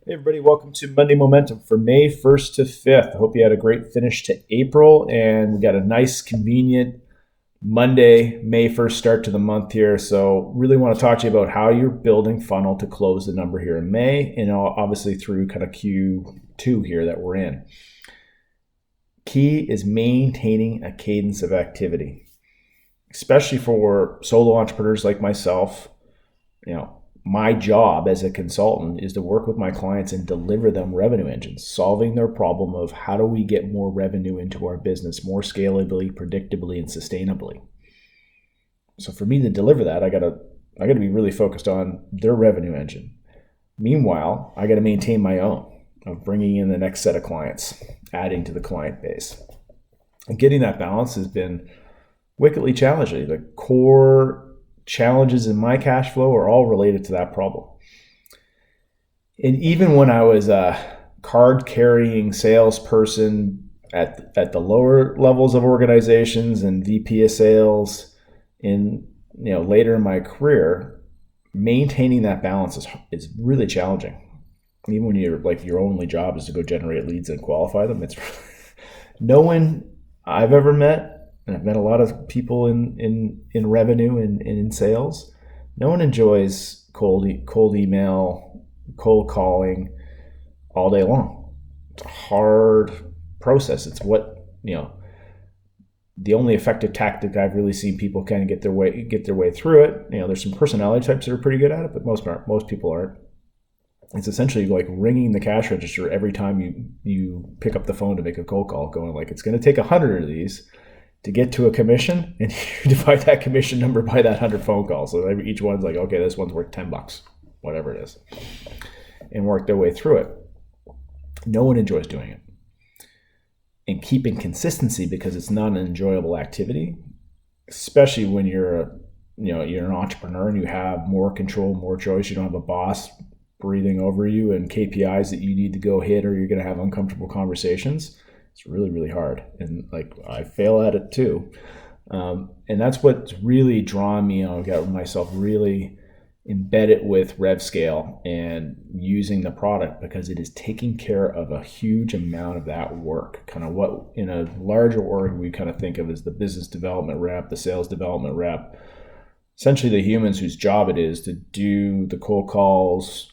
Hey everybody, welcome to Monday Momentum for May 1st to 5th. I hope you had a great finish to April and we got a nice, convenient Monday, May 1st start to the month here. So really want to talk to you about how you're building funnel to close the number here in May and obviously through kind of Q2 here that we're in. Key is maintaining a cadence of activity, especially for solo entrepreneurs like myself. My job as a consultant is to work with my clients and deliver them revenue engines, solving their problem of how do we get more revenue into our business more scalably, predictably, and sustainably. So for me to deliver that, I gotta be really focused on their revenue engine. Meanwhile, I gotta maintain my own of bringing in the next set of clients, adding to the client base. And getting that balance has been wickedly challenging. The core challenges in my cash flow are all related to that problem. And even when I was a card carrying salesperson at the lower levels of organizations and VP of sales in later in my career, maintaining that balance is really challenging. Even when your only job is to go generate leads and qualify them, it's no one I've ever met, and I've met a lot of people in revenue and in sales. No one enjoys cold email, cold calling all day long. It's a hard process. It's the only effective tactic I've really seen people kind of get their way through it. There's some personality types that are pretty good at it, but most people aren't. It's essentially like ringing the cash register every time you pick up the phone to make a cold call, going like, it's going to take 100 of these to get to a commission, and you divide that commission number by that 100 phone calls. So each one's like, okay, this one's worth $10, whatever it is, and work their way through it. No one enjoys doing it. And keeping consistency, because it's not an enjoyable activity, especially when you're an entrepreneur and you have more control, more choice. You don't have a boss breathing over you and KPIs that you need to go hit, or you're going to have uncomfortable conversations. It's really, really hard. And I fail at it too. And that's what's really drawn me. I got myself really embedded with RevScale and using the product because it is taking care of a huge amount of that work. Kind of what in a larger org we kind of think of as the business development rep, the sales development rep, essentially the humans whose job it is to do the cold calls,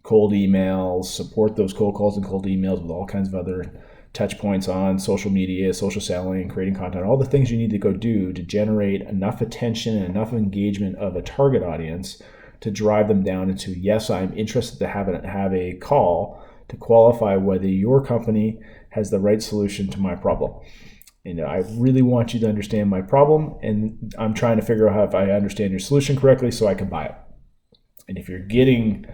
cold emails, support those cold calls and cold emails with all kinds of other touch points on social media, social selling, creating content, all the things you need to go do to generate enough attention and enough engagement of a target audience to drive them down into, yes, I'm interested to have a call to qualify whether your company has the right solution to my problem. I really want you to understand my problem, and I'm trying to figure out how if I understand your solution correctly so I can buy it. And if you're getting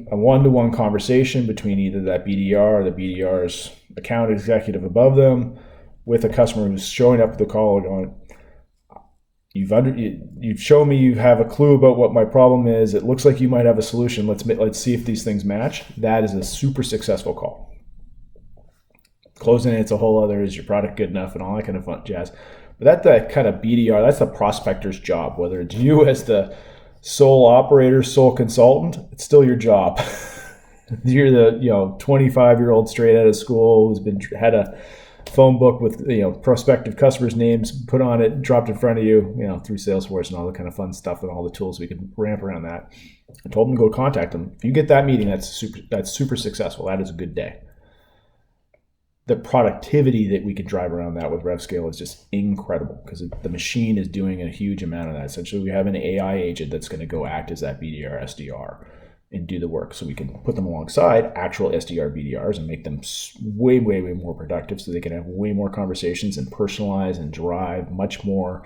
a one-to-one conversation between either that BDR or the BDR's account executive above them with a customer who's showing up at the call going, you've shown me you have a clue about what my problem is. It looks like you might have a solution. Let's see if these things match. That is a super successful call. Closing it's a whole other, is your product good enough and all that kind of fun jazz. But that kind of BDR, that's the prospector's job, whether it's you as the sole operator, sole consultant, it's still your job. You're the 25-year-old straight out of school who's had a phone book with prospective customers' names put on it, dropped in front of you, through Salesforce and all the kind of fun stuff and all the tools we can ramp around that. I told them to go contact them. If you get that meeting, that's super successful. That is a good day. The productivity that we can drive around that with RevScale is just incredible because the machine is doing a huge amount of that. Essentially, we have an AI agent that's going to go act as that BDR, SDR and do the work. So we can put them alongside actual SDR, BDRs and make them way, way, way more productive so they can have way more conversations and personalize and drive much more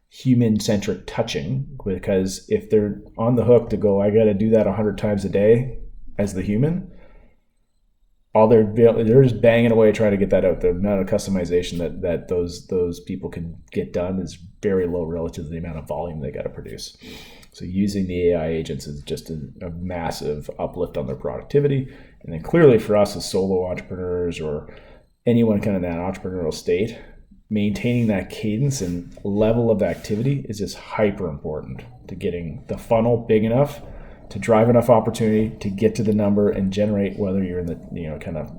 human-centric touching. Because if they're on the hook to go, I got to do that 100 times a day as the human, they're just banging away trying to get that out. The amount of customization that those people can get done is very low relative to the amount of volume they got to produce. So using the AI agents is just a massive uplift on their productivity. And then clearly for us as solo entrepreneurs or anyone kind of in that entrepreneurial state, maintaining that cadence and level of activity is just hyper important to getting the funnel big enough to drive enough opportunity to get to the number and generate, whether you're in the kind of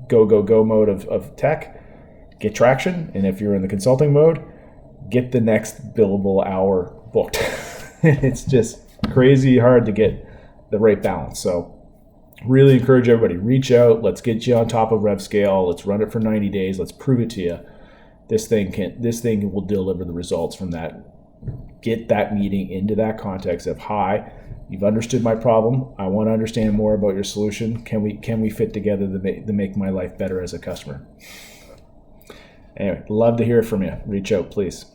go mode of tech, get traction, and if you're in the consulting mode, get the next billable hour booked. It's just crazy hard to get the right balance. So really encourage everybody, reach out, let's get you on top of RevScale, let's run it for 90 days, let's prove it to you. This thing will deliver the results from that. Get that meeting into that context of, hi, you've understood my problem, I want to understand more about your solution, can we fit together to make my life better as a customer? Anyway, love to hear from you. Reach out, please.